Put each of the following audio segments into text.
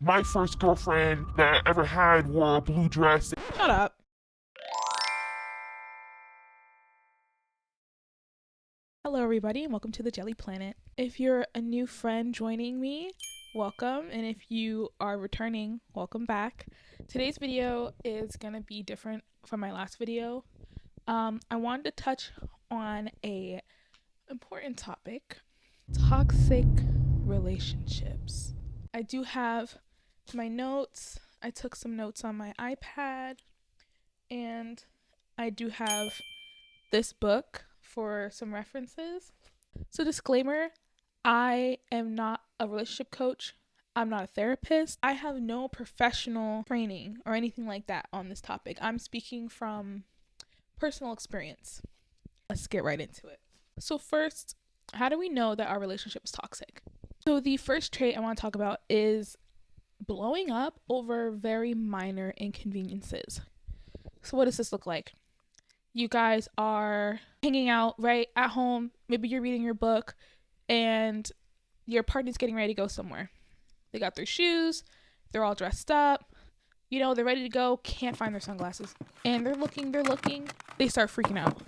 My first girlfriend that I ever had wore a blue dress. Shut up. Hello everybody and welcome to the Jelly Planet. If you're a new friend joining me, welcome, and if you are returning, welcome back. Today's video is going to be different from my last video. I wanted to touch on a important topic: toxic relationships. I do have my notes. I took some notes on my iPad, and I do have this book for some references. So disclaimer, I am not a relationship coach. I'm not a therapist. I have no professional training or anything like that on this topic. I'm speaking from personal experience. Let's get right into it. So first, how do we know that our relationship is toxic? So the first trait I want to talk about is blowing up over very minor inconveniences. So what does this look like? You guys are hanging out right at home. Maybe you're reading your book and your partner's getting ready to go somewhere. They got their shoes. They're all dressed up. You know, they're ready to go. Can't find their sunglasses. And they're looking. They start freaking out.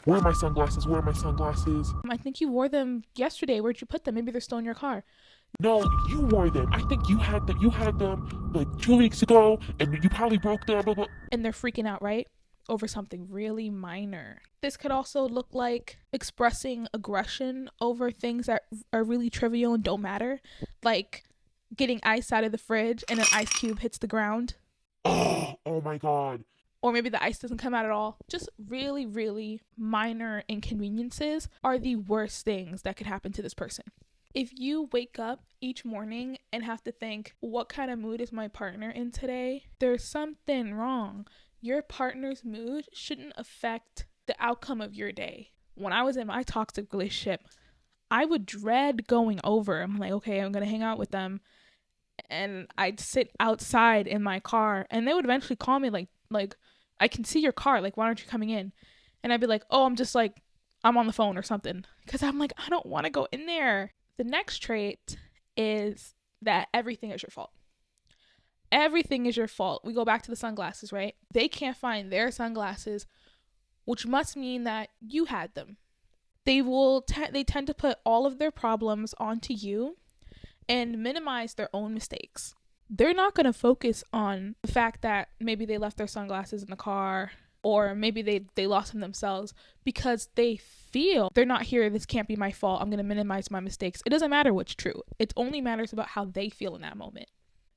Where are my sunglasses? Where are my sunglasses? I think you wore them yesterday. Where'd you put them? Maybe they're still in your car. No, you wore them. I think you had them. You had them like 2 weeks ago, and you probably broke them. Blah, blah. And they're freaking out, right? Over something really minor. This could also look like expressing aggression over things that are really trivial and don't matter, like getting ice out of the fridge and an ice cube hits the ground. Oh my God. Or maybe the ice doesn't come out at all. Just really, really minor inconveniences are the worst things that could happen to this person. If you wake up each morning and have to think, what kind of mood is my partner in today? There's something wrong. Your partner's mood shouldn't affect the outcome of your day. When I was in my toxic relationship, I would dread going over. I'm like, okay, I'm going to hang out with them. And I'd sit outside in my car and they would eventually call me like, I can see your car. Like, why aren't you coming in? And I'd be like, oh, I'm on the phone or something. Because I'm like, I don't want to go in there. The next trait is that everything is your fault. Everything is your fault. We go back to the sunglasses, right? They can't find their sunglasses, which must mean that you had them. They tend to put all of their problems onto you and minimize their own mistakes. They're not going to focus on the fact that maybe they left their sunglasses in the car, or maybe they lost them themselves, because they feel they're not here. This can't be my fault. I'm going to minimize my mistakes. It doesn't matter what's true. It only matters about how they feel in that moment.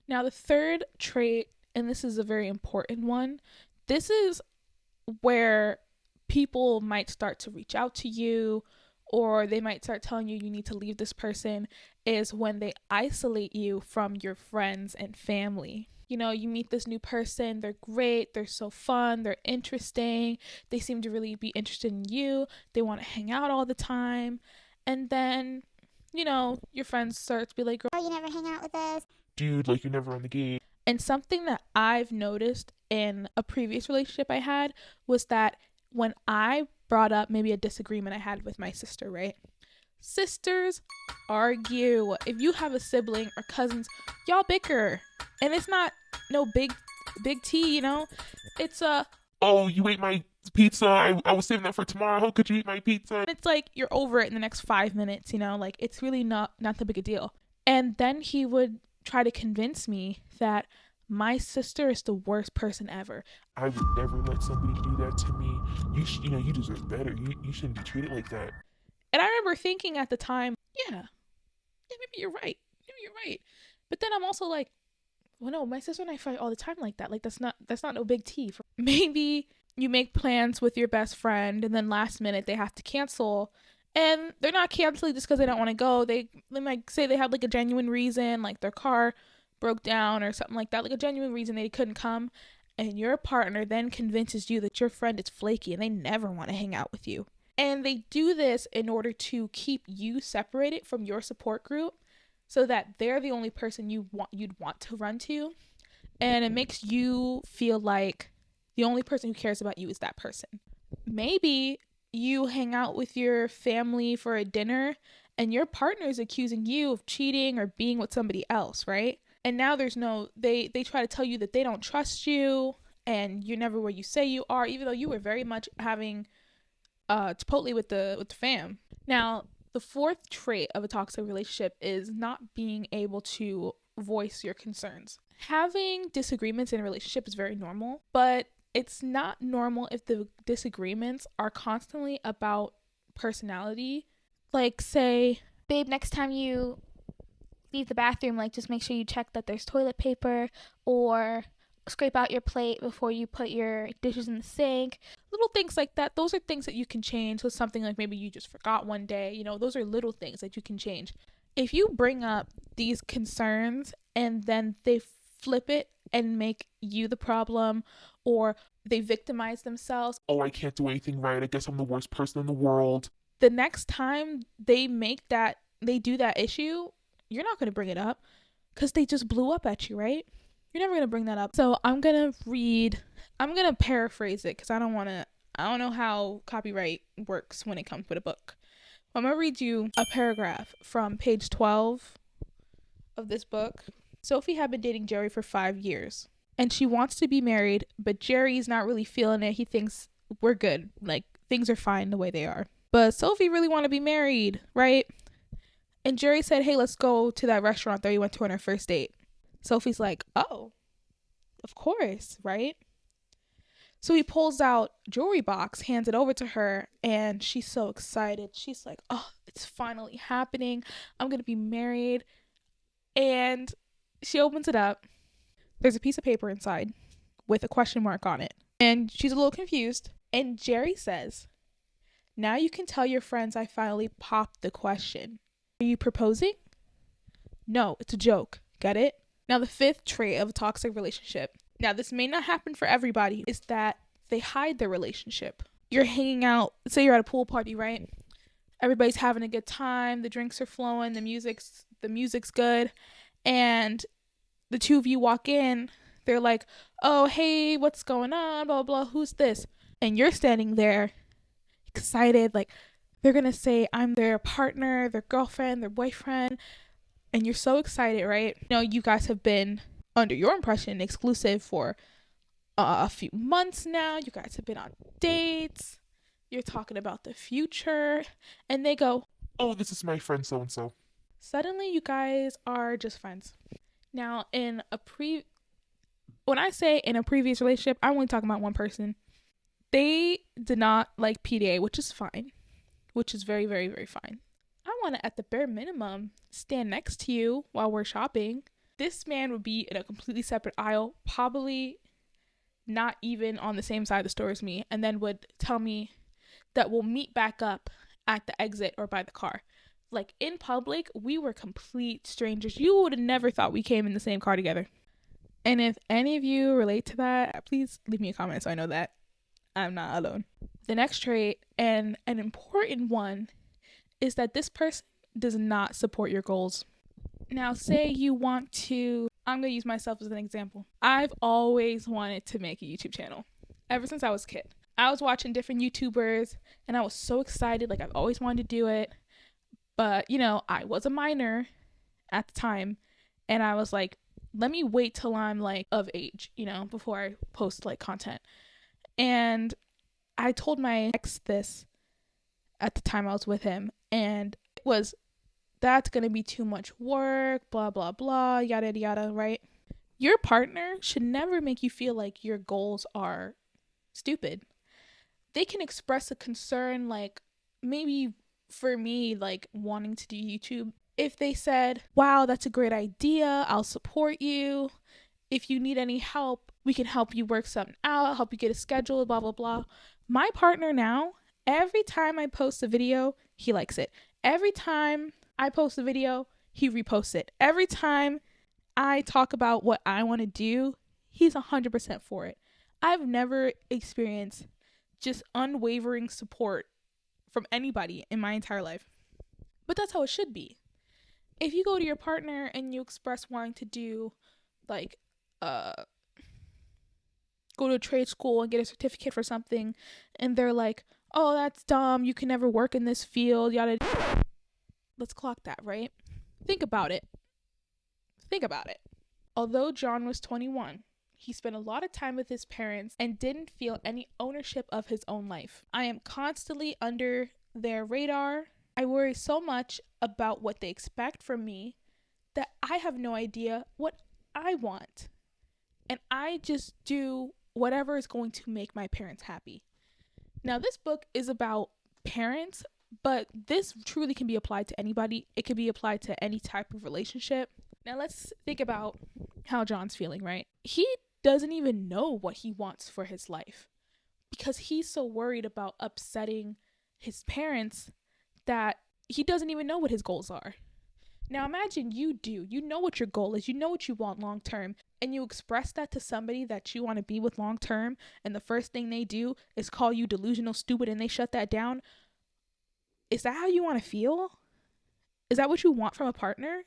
Now, the third trait, and this is a very important one, this is where people might start to reach out to you, or they might start telling you need to leave this person, is when they isolate you from your friends and family. You know, you meet this new person, they're great, they're so fun, they're interesting, they seem to really be interested in you, they want to hang out all the time, and then, you know, your friends start to be like, oh, you never hang out with us. Dude, like you're never on the game. And something that I've noticed in a previous relationship I had was that when I brought up maybe a disagreement I had with my sister, right? Sisters argue. If you have a sibling or cousins, y'all bicker. And it's not no big tea, you know? It's Oh, you ate my pizza. I was saving that for tomorrow. How could you eat my pizza? it's like you're over it in the next 5 minutes, you know? Like, it's really not that big a deal. And then he would try to convince me that my sister is the worst person ever. I would never let somebody do that to me. You deserve better. You shouldn't be treated like that. And I remember thinking at the time, yeah, maybe you're right. But then I'm also like, well, no, my sister and I fight all the time like that. Like, that's not no big tea. Maybe you make plans with your best friend and then last minute they have to cancel. And they're not canceling just because they don't want to go. They might say they had like a genuine reason, like their car broke down or something like that, like a genuine reason they couldn't come. And your partner then convinces you that your friend is flaky and they never want to hang out with you. And they do this in order to keep you separated from your support group so that they're the only person you'd want to run to. And it makes you feel like the only person who cares about you is that person. Maybe you hang out with your family for a dinner and your partner is accusing you of cheating or being with somebody else, right? And now there's no, they try to tell you that they don't trust you and you're never where you say you are, even though you were very much having Chipotle with the fam. Now, the fourth trait of a toxic relationship is not being able to voice your concerns. Having disagreements in a relationship is very normal, but it's not normal if the disagreements are constantly about personality. Like, say, Babe, next time you leave the bathroom, like, just make sure you check that there's toilet paper, or scrape out your plate before you put your dishes in the sink. little things like that. Those are things that you can change with something like maybe you just forgot one day. You know, those are little things that you can change. If you bring up these concerns and then they flip it and make you the problem, or they victimize themselves, Oh, I can't do anything right. I guess I'm the worst person in the world. the next time they do that issue, you're not going to bring it up because they just blew up at you, right? You're never going to bring that up. So I'm going to paraphrase it because I don't know how copyright works when it comes with a book. I'm going to read you a paragraph from page 12 of this book. Sophie had been dating Jerry for 5 years and she wants to be married, but Jerry's not really feeling it. He thinks we're good. Like, things are fine the way they are. But Sophie really want to be married, right? And Jerry said, hey, let's go to that restaurant that we went to on our first date. Sophie's like, oh, of course, right? So he pulls out jewelry box, hands it over to her, and she's so excited. She's like, oh, it's finally happening. I'm going to be married. And she opens it up. There's a piece of paper inside with a question mark on it. And she's a little confused. And Jerry says, now you can tell your friends I finally popped the question. Are you proposing? No, it's a joke. Get it? Now, the fifth trait of a toxic relationship, now this may not happen for everybody, is that they hide their relationship. You're hanging out, say you're at a pool party, right? Everybody's having a good time, the drinks are flowing, the music's good, and the two of you walk in, they're like, oh, hey, what's going on, blah, blah, who's this? And you're standing there excited, like, they're gonna say I'm their partner, their girlfriend, their boyfriend, and you're so excited, right? You know, you guys have been, under your impression, exclusive for a few months now. You guys have been on dates. You're talking about the future, and they go, Oh, this is my friend so-and-so. suddenly you guys are just friends. Now, when I say in a previous relationship, I'm only talking about one person. They did not like PDA, which is fine, which is very, very, very fine. I want to, at the bare minimum, stand next to you while we're shopping. This man would be in a completely separate aisle, probably not even on the same side of the store as me, and then would tell me that we'll meet back up at the exit or by the car. Like, in public, we were complete strangers. You would have never thought we came in the same car together. And if any of you relate to that, please leave me a comment so I know that I'm not alone. The next trait, and an important one, is that this person does not support your goals. Now, say you want to, I'm going to use myself as an example. I've always wanted to make a YouTube channel ever since I was a kid. I was watching different YouTubers and I was so excited. Like, I've always wanted to do it. But, you know, I was a minor at the time and I was like, let me wait till I'm like of age, you know, before I post like content. And I told my ex this at the time I was with him, and it was, that's going to be too much work, blah, blah, blah, yada, yada, right? Your partner should never make you feel like your goals are stupid. They can express a concern, like maybe for me, like wanting to do YouTube. If they said, wow, that's a great idea, I'll support you. If you need any help, we can help you work something out, help you get a schedule, blah, blah, blah. My partner now, every time I post a video, he likes it. Every time I post a video, he reposts it. Every time I talk about what I want to do, he's 100% for it. I've never experienced just unwavering support from anybody in my entire life. But that's how it should be. If you go to your partner and you express wanting to do, like, go to a trade school and get a certificate for something, and they're like, oh, that's dumb, you can never work in this field, yada. Let's clock that, right? Think about it. Although John was 21, he spent a lot of time with his parents and didn't feel any ownership of his own life. I am constantly under their radar. I worry so much about what they expect from me that I have no idea what I want. And I just do whatever is going to make my parents happy. Now, this book is about parents, but this truly can be applied to anybody. It can be applied to any type of relationship. Now, let's think about how John's feeling, right? He doesn't even know what he wants for his life because he's so worried about upsetting his parents that he doesn't even know what his goals are. Now imagine you do. You know what your goal is. You know what you want long term. And you express that to somebody that you want to be with long term. And the first thing they do is call you delusional, stupid, and they shut that down. Is that how you want to feel? Is that what you want from a partner?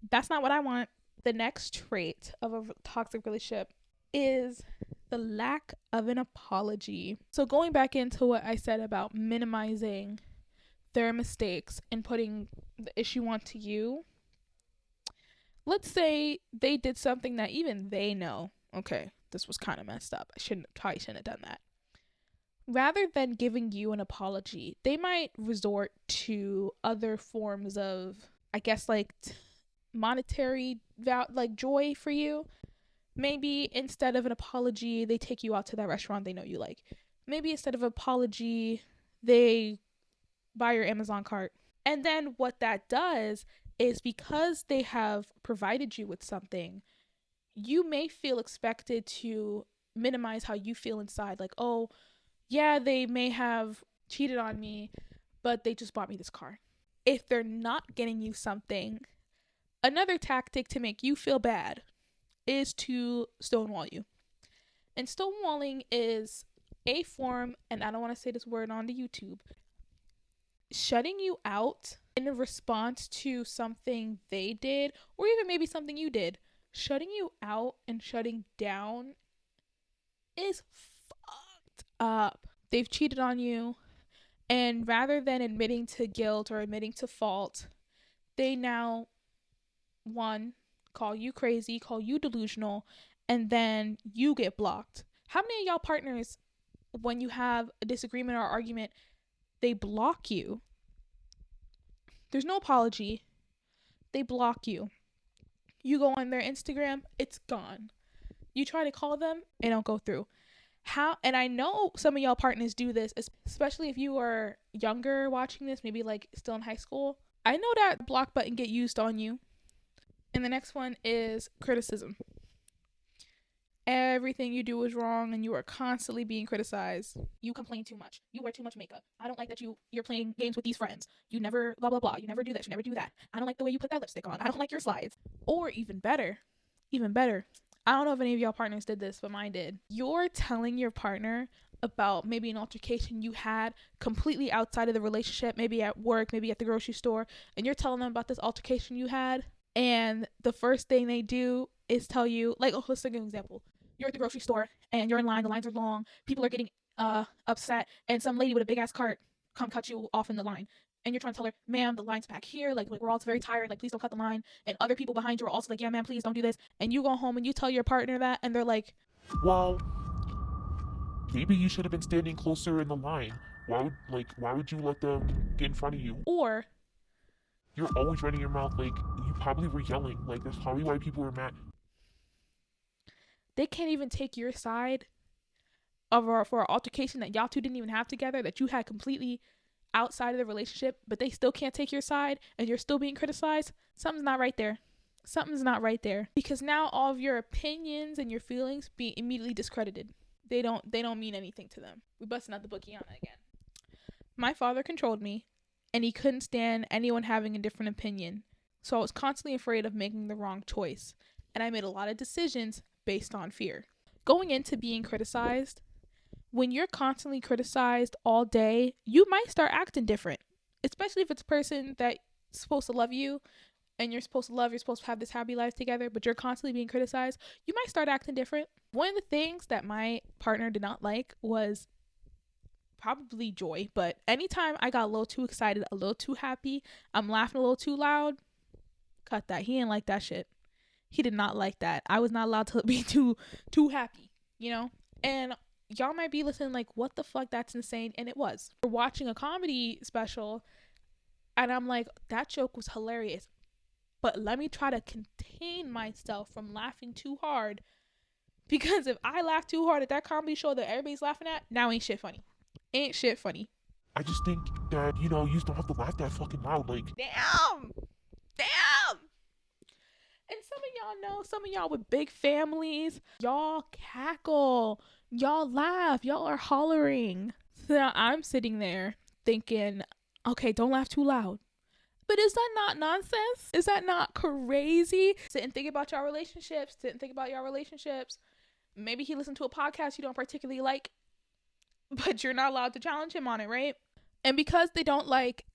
That's not what I want. The next trait of a toxic relationship is the lack of an apology. So going back into what I said about minimizing their mistakes and putting the issue onto you. Let's say they did something that even they know, okay, this was kind of messed up. Probably shouldn't have done that. Rather than giving you an apology, they might resort to other forms of, I guess, like monetary like joy for you. Maybe instead of an apology, they take you out to that restaurant they know you like. Maybe instead of an apology, they buy your Amazon cart. And then what that does is because they have provided you with something, you may feel expected to minimize how you feel inside. Like, oh, yeah, they may have cheated on me, but they just bought me this car. If they're not getting you something, another tactic to make you feel bad is to stonewall you. And stonewalling is a form, and I don't want to say this word on the YouTube, shutting you out in a response to something they did, or even maybe something you did. Shutting you out and shutting down is fucked up. They've cheated on you, and rather than admitting to guilt or admitting to fault, they now, one, call you crazy, call you delusional, and then you get blocked. How many of y'all partners, when you have a disagreement or argument, they block you? There's no apology. They block you. You go on their Instagram, it's gone. You try to call them, it don't go through. How? And I know some of y'all partners do this, especially if you are younger watching this, maybe like still in high school. I know that block button get used on you. And the next one is criticism. Everything you do is wrong and you are constantly being criticized. You complain too much. You wear too much makeup. I don't like that you're playing games with these friends. You never blah, blah, blah. You never do this. You never do that. I don't like the way you put that lipstick on. I don't like your slides. Or even better. I don't know if any of y'all partners did this, but mine did. You're telling your partner about maybe an altercation you had completely outside of the relationship, maybe at work, maybe at the grocery store, and you're telling them about this altercation you had, and the first thing they do is tell you, like, oh, let's take an example. You're at the grocery store and you're in line, the lines are long, people are getting upset, and some lady with a big ass cart come cut you off in the line. And you're trying to tell her, ma'am, the line's back here, like we're all very tired, like please don't cut the line. And other people behind you are also like, yeah, ma'am, please don't do this. And you go home and you tell your partner that, and they're like, well, maybe you should have been standing closer in the line. Why would you let them get in front of you? or You're always running your mouth, like you probably were yelling, like that's probably why people were mad. they can't even take your side for an altercation that y'all two didn't even have together, that you had completely outside of the relationship, but they still can't take your side and you're still being criticized. Something's not right there. Because now all of your opinions and your feelings be immediately discredited. They don't mean anything to them. We busting out the bookie on it again. My father controlled me, and he couldn't stand anyone having a different opinion. So I was constantly afraid of making the wrong choice, and I made a lot of decisions based on fear. Going into being criticized, when you're constantly criticized all day, you might start acting different, especially if it's a person that's supposed to love you and you're supposed to have this happy life together, but you're constantly being criticized. You might start acting different. One of the things that my partner did not like was probably joy, but anytime I got a little too excited, a little too happy, I'm laughing a little too loud, cut that. He didn't like that shit. He did not like that. I was not allowed to be too happy, you know? And y'all might be listening like, what the fuck? That's insane. And it was. We're watching a comedy special and I'm like, that joke was hilarious. But let me try to contain myself from laughing too hard. Because if I laugh too hard at that comedy show that everybody's laughing at, now ain't shit funny. Ain't shit funny. I just think that, you know, you just don't have to laugh that fucking loud. Like, Damn. And some of y'all know, some of y'all with big families, y'all cackle, y'all laugh, y'all are hollering. So now I'm sitting there thinking, okay, don't laugh too loud. But is that not nonsense? Is that not crazy? Sit and think about your relationships. Maybe he listened to a podcast you don't particularly like, but you're not allowed to challenge him on it, right? And because they don't like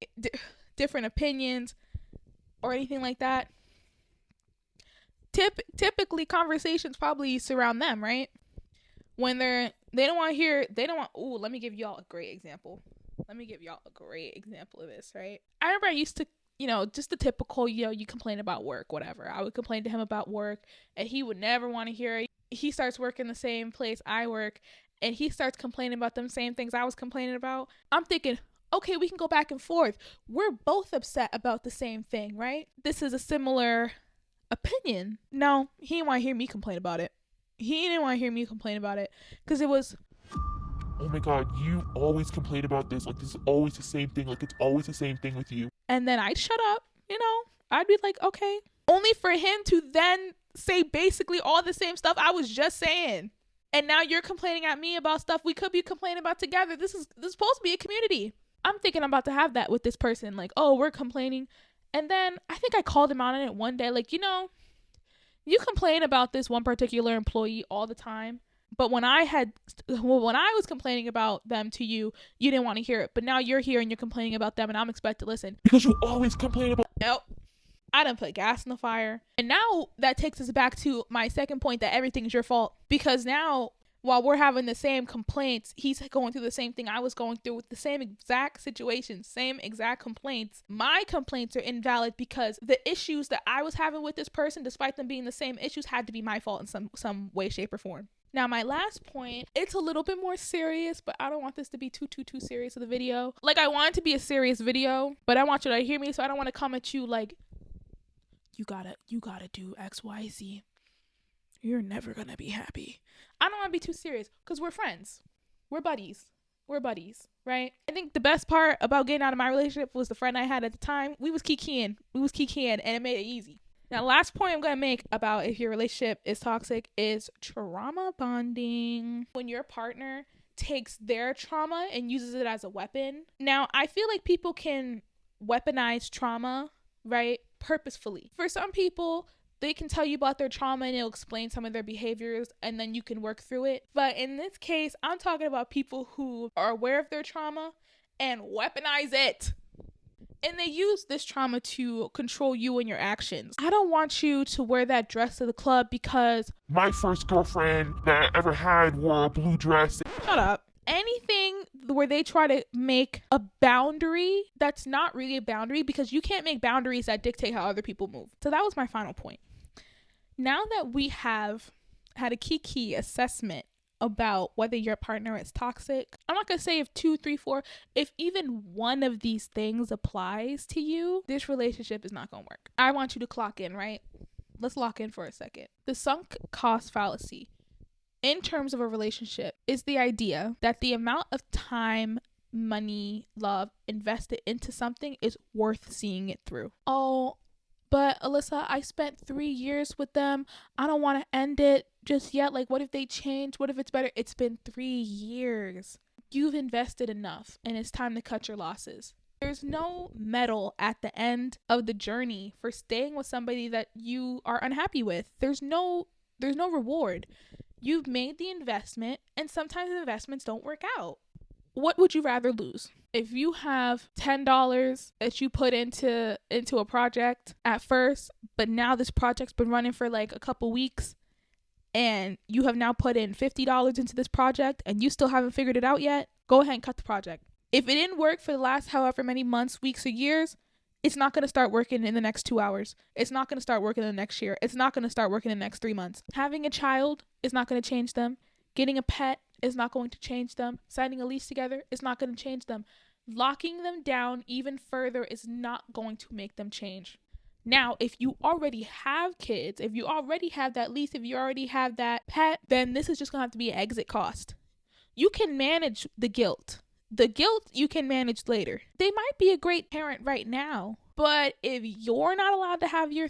different opinions or anything like that, typically conversations probably surround them, right? When they don't want to hear, let me give y'all a great example. Of this, right? I remember I used to, just the typical, you complain about work, whatever. I would complain to him about work and he would never want to hear it. He starts working the same place I work and he starts complaining about them same things I was complaining about. I'm thinking, okay, we can go back and forth. We're both upset about the same thing, right? This is a similar opinion. No, he didn't want to hear me complain about it. Because it was, oh my god, you always complain about this. Like, this is always the same thing. Like, it's always the same thing with you. And then I'd shut up, I'd be like, okay. Only for him to then say basically all the same stuff I was just saying. And now you're complaining at me about stuff we could be complaining about together. This is supposed to be a community. I'm thinking I'm about to have that with this person. Like, oh, we're complaining. And then I think I called him out on it one day. Like, you complain about this one particular employee all the time. But when I was complaining about them to you, you didn't want to hear it. But now you're here and you're complaining about them and I'm expected to listen. Because you always complain about... Nope. I done put gas in the fire. And now that takes us back to my second point that everything's your fault. Because now, while we're having the same complaints, he's going through the same thing I was going through with the same exact situation, same exact complaints. My complaints are invalid because the issues that I was having with this person, despite them being the same issues, had to be my fault in some way, shape, or form. Now, my last point, it's a little bit more serious, but I don't want this to be too serious of the video. Like, I want it to be a serious video, but I want you to hear me, so I don't want to come at you like, you gotta do X, Y, Z. You're never gonna be happy. I don't want to be too serious, because we're friends. We're buddies, right? I think the best part about getting out of my relationship was the friend I had at the time. We was kikiing, and it made it easy. Now, last point I'm going to make about if your relationship is toxic is trauma bonding. When your partner takes their trauma and uses it as a weapon. Now, I feel like people can weaponize trauma, right? Purposefully. For some people, they can tell you about their trauma and it'll explain some of their behaviors and then you can work through it. But in this case, I'm talking about people who are aware of their trauma and weaponize it. And they use this trauma to control you and your actions. I don't want you to wear that dress to the club because my first girlfriend that I ever had wore a blue dress. Shut up. Anything where they try to make a boundary that's not really a boundary, because you can't make boundaries that dictate how other people move. So that was my final point. Now that we have had a key assessment about whether your partner is toxic, I'm not going to say if 2, 3, 4, if even one of these things applies to you, this relationship is not going to work. I want you to clock in, right? Let's lock in for a second. The sunk cost fallacy in terms of a relationship is the idea that the amount of time, money, love invested into something is worth seeing it through. Oh, but Alyssa, I spent 3 years with them. I don't want to end it just yet. Like, what if they change? What if it's better? It's been 3 years. You've invested enough and it's time to cut your losses. There's no medal at the end of the journey for staying with somebody that you are unhappy with. There's no reward. You've made the investment and sometimes the investments don't work out. What would you rather lose? If you have $10 that you put into a project at first, but now this project's been running for like a couple weeks and you have now put in $50 into this project and you still haven't figured it out yet, go ahead and cut the project. If it didn't work for the last however many months, weeks, or years, It's not going to start working in the next 2 hours. It's not going to start working in the next year. It's not going to start working in the next 3 months. Having a child is not going to change them. Getting a pet is not going to change them. Signing a lease together is not going to change them. Locking them down even further is not going to make them change. Now, if you already have kids, if you already have that lease, if you already have that pet, then this is just going to have to be an exit cost. You can manage the guilt. The guilt you can manage later. They might be a great parent right now, but if you're not allowed to have your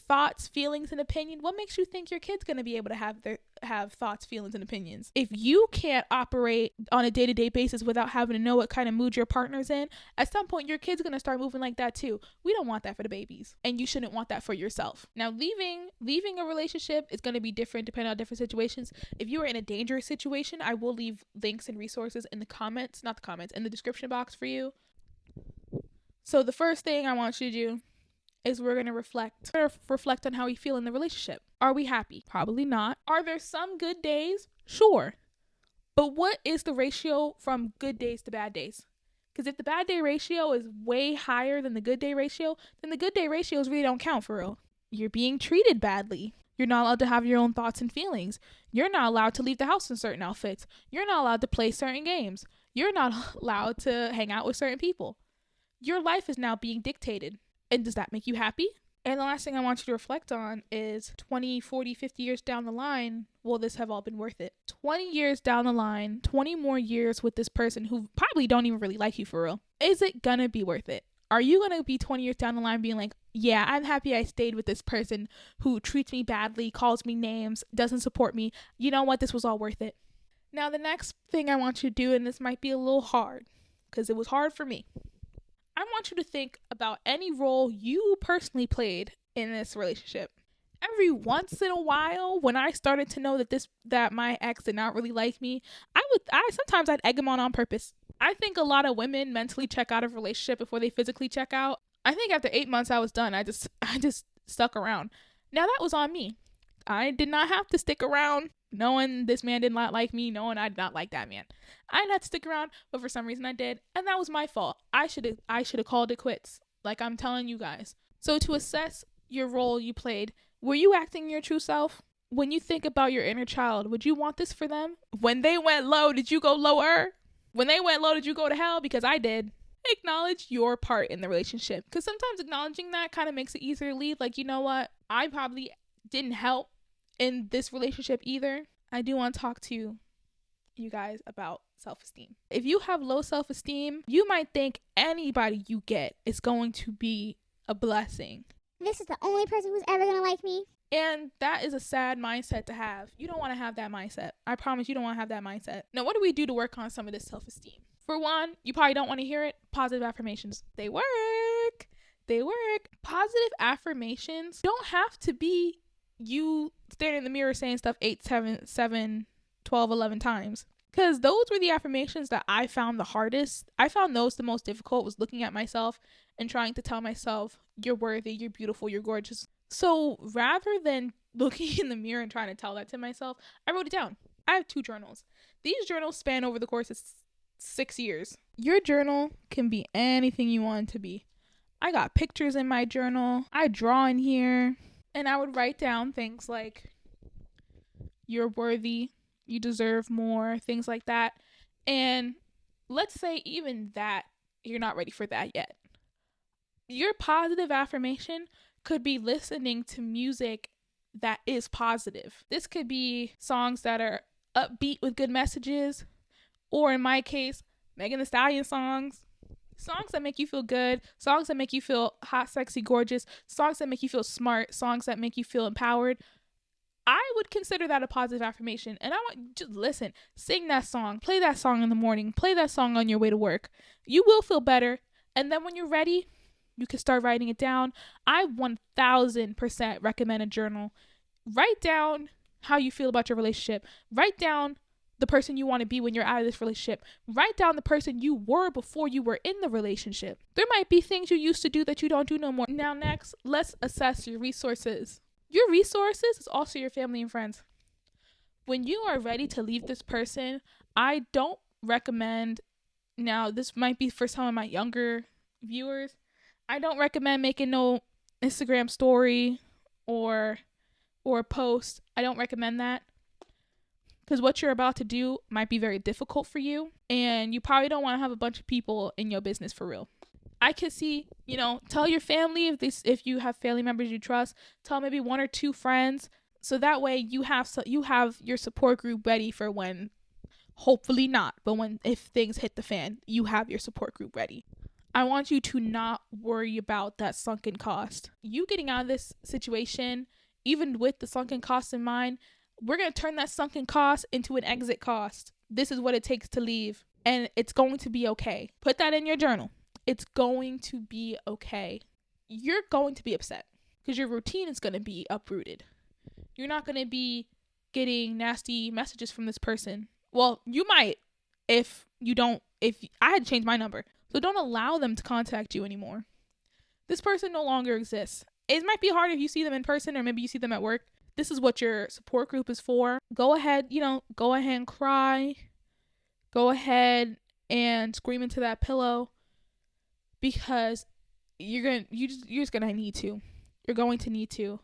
thoughts, feelings, and opinion, what makes you think your kid's going to be able to have thoughts, feelings, and opinions? If you can't operate on a day-to-day basis without having to know what kind of mood your partner's in, at some point your kid's going to start moving like that too. We don't want that for the babies, and you shouldn't want that for yourself. Now, leaving a relationship is going to be different depending on different situations. If you are in a dangerous situation, I will leave links and resources in in the description box for you. So the first thing I want you to do is we're going to reflect on how we feel in the relationship. Are we happy? Probably not. Are there some good days? Sure. But what is the ratio from good days to bad days? Because if the bad day ratio is way higher than the good day ratio, then the good day ratios really don't count for real. You're being treated badly. You're not allowed to have your own thoughts and feelings. You're not allowed to leave the house in certain outfits. You're not allowed to play certain games. You're not allowed to hang out with certain people. Your life is now being dictated. And does that make you happy? And the last thing I want you to reflect on is 20, 40, 50 years down the line, will this have all been worth it? 20 years down the line, 20 more years with this person who probably don't even really like you for real. Is it gonna be worth it? Are you gonna be 20 years down the line being like, yeah, I'm happy I stayed with this person who treats me badly, calls me names, doesn't support me. You know what? This was all worth it. Now, the next thing I want you to do, and this might be a little hard, because it was hard for me. I want you to think about any role you personally played in this relationship. Every once in a while, when I started to know that my ex did not really like me, sometimes I'd egg him on purpose. I think a lot of women mentally check out of a relationship before they physically check out. I think after 8 months I was done. I just stuck around. Now that was on me. I did not have to stick around knowing this man did not like me, knowing I did not like that man. I didn't have to stick around, but for some reason I did, and that was my fault. I should have called it quits, like I'm telling you guys. So to assess your role you played, were you acting your true self? When you think about your inner child, would you want this for them? When they went low, did you go lower? When they went low, did you go to hell? Because I did. Acknowledge your part in the relationship, because sometimes acknowledging that kind of makes it easier to leave. Like, you know what? I probably didn't help in this relationship either. I do want to talk to you guys about self-esteem. If you have low self-esteem, you might think anybody you get is going to be a blessing. This is the only person who's ever gonna like me. And that is a sad mindset to have. You don't want to have that mindset. I promise you don't want to have that mindset. Now, what do we do to work on some of this self-esteem? For one, you probably don't want to hear it. Positive affirmations. They work. Positive affirmations don't have to be you standing in the mirror saying stuff 8, 7, 12, 11 times. Because those were the affirmations that I found the hardest. I found those the most difficult, was looking at myself and trying to tell myself, you're worthy, you're beautiful, you're gorgeous. So rather than looking in the mirror and trying to tell that to myself, I wrote it down. I have 2 journals. These journals span over the course of 6 years. Your journal can be anything you want it to be. I got pictures in my journal. I draw in here. And I would write down things like, you're worthy, you deserve more, things like that. And let's say even that, you're not ready for that yet. Your positive affirmation could be listening to music that is positive. This could be songs that are upbeat with good messages, or in my case, Megan Thee Stallion songs that make you feel good, songs that make you feel hot, sexy, gorgeous, songs that make you feel smart, songs that make you feel empowered. I would consider that a positive affirmation. And I want just listen, sing that song, play that song in the morning, play that song on your way to work. You will feel better. And then when you're ready, you can start writing it down. I 1000% recommend a journal. Write down how you feel about your relationship. Write down the person you want to be when you're out of this relationship. Write down the person you were before you were in the relationship. There might be things you used to do that you don't do no more. Now next, let's assess your resources. Your resources is also your family and friends. When you are ready to leave this person, I don't recommend, now this might be for some of my younger viewers, I don't recommend making no Instagram story or post. I don't recommend that, because what you're about to do might be very difficult for you, and you probably don't want to have a bunch of people in your business for real. I could see, tell your family if you have family members you trust, tell maybe 1 or 2 friends, so that way you have your support group ready for when, hopefully not, but if things hit the fan, you have your support group ready. I want you to not worry about that sunken cost. You getting out of this situation, even with the sunken cost in mind, we're going to turn that sunken cost into an exit cost. This is what it takes to leave, and it's going to be okay. Put that in your journal. It's going to be okay. You're going to be upset because your routine is going to be uprooted. You're not going to be getting nasty messages from this person. Well, you might if I had to change my number. So don't allow them to contact you anymore. This person no longer exists. It might be hard if you see them in person or maybe you see them at work. This is what your support group is for. Go ahead and cry. Go ahead and scream into that pillow, because you're just gonna need to. You're going to need to.